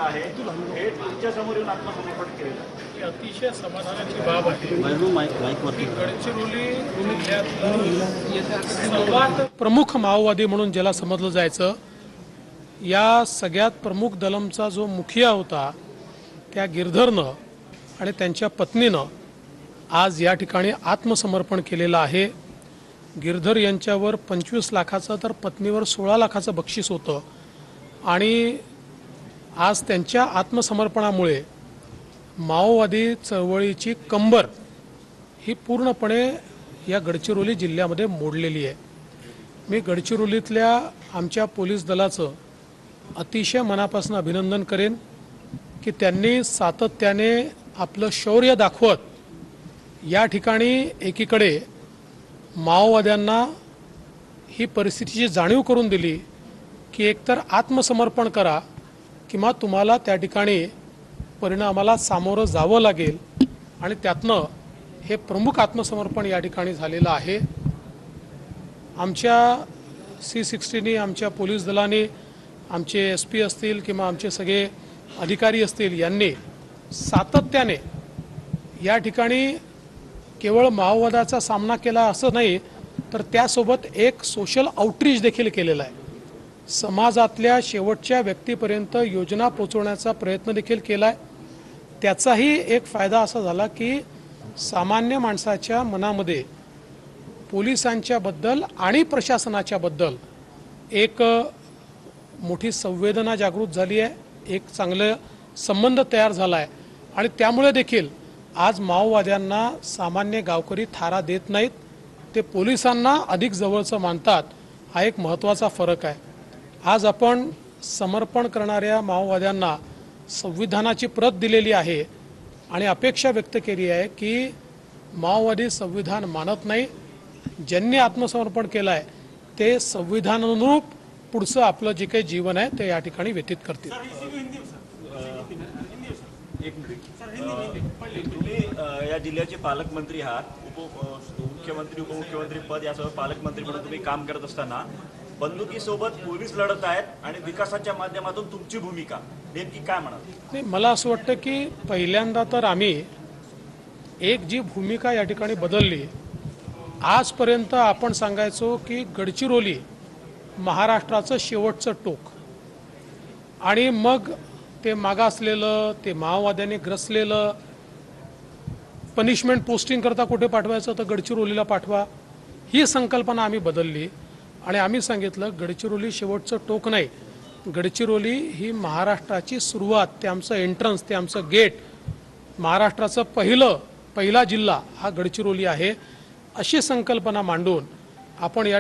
केलेलं आहे, हे तुमच्या समोर येऊन आत्मसमर्पण केलेलं आहे. ही अतिशय समाधानाची बाब आहे. गडचिरोली जिल्ह्यातला सर्वात प्रमुख माओवादी म्हणून ज्याला समजलं जायचं, या सगळ्यात प्रमुख दलमचा जो मुखिया होता त्या गिरधरनं आणि त्यांच्या पत्नीनं आज या ठिकाणी आत्मसमर्पण केलेलं आहे. गिरधर यांच्यावर 25 लाखाचं तर पत्नीवर 16 लाखाचं बक्षीस होतं आणि आज त्यांच्या आत्मसमर्पणामुळे माओवादी चळवळीची कंबर ही पूर्णपणे या गडचिरोली जिल्ह्यामध्ये मोडलेली आहे. मी गडचिरोलीतल्या आमच्या पोलीस दलाचं अतिशय मनापासून अभिनंदन करेन की त्यांनी सातत्याने आपलं शौर्य दाखवत या ठिकाणी एकीकडे माओवाद्यांना ही परिस्थितीची जाणीव करून दिली की एकतर आत्मसमर्पण करा किंवा तुम्हाला त्या ठिकाणी परिणामाला सामोरं जावं लागेल, आणि त्यातनं हे प्रमुख आत्मसमर्पण या ठिकाणी झालेलं आहे. आमच्या C60नी, आमच्या पोलीस दलाने, आमचे SP असतील किंवा आमचे सगळे अधिकारी असतील यांनी सातत्याने या ठिकाणी केवळ माओवादाचा सामना केला असं नाही, तर त्यासोबत एक सोशल आउटरीच देखील केलेला आहे. समाजातल्या शेवटच्या व्यक्तीपर्यंत योजना पोहोचवण्याचा प्रयत्न देखील केला आहे. त्याचाही एक फायदा असा झाला की सामान्य माणसाच्या मनामध्ये पोलिसांच्याबद्दल आणि प्रशासनाच्याबद्दल एक मोठी संवेदना जागृत झाली आहे, एक चांगलं संबंध तयार झाला आहे, आणि त्यामुळे देखील आज माओवाद्यांना सामान्य गावकरी थारा देत नाहीत, ते पोलिसांना अधिक जवळचं मानतात. हा एक महत्त्वाचा फरक आहे. आज आपण समर्पण करणाऱ्या माओवाद्यांना संविधानाची प्रत दिलेली आहे आणि अपेक्षा व्यक्त केली आहे की माओवादी संविधान मानत नाही, ज्यांनी आत्मसमर्पण केलं आहे ते संविधानानुरूप पुढचं आपलं जे काही जीवन आहे ते या ठिकाणी व्यतीत करतील. तुम्ही या जिल्ह्याचे पालकमंत्री आहात, मुख्यमंत्री उपमुख्यमंत्री पद यासह पालकमंत्री म्हणून तुम्ही काम करत असताना बंदुकीसोबत पोलीस लढत आहेत आणि विकासाच्या माध्यमातून तुमची भूमिका नेमकी काय म्हणाल? नाही, मला असं वाटतं की पहिल्यांदा तर आम्ही एक जी भूमिका या ठिकाणी बदलली, आजपर्यंत आपण सांगायचो की गडचिरोली महाराष्ट्राचं शेवटचं टोक, आणि मग ते मागासलेलं, ते माओवाद्यांनी ग्रसलेलं, पनिशमेंट पोस्टिंग करता कुठे पाठवायचं तर गडचिरोलीला पाठवा, ही संकल्पना आम्ही बदलली. आणि आम्ही सांगितलं गडचिरोली शेवटचं टोक नाही, गडचिरोली ही महाराष्ट्राची सुरुवात, ते आमचं एंट्रन्स, ते आमचं गेट, महाराष्ट्राचं पहिला जिल्हा हा गडचिरोली आहे, अशी संकल्पना मांडून आपण या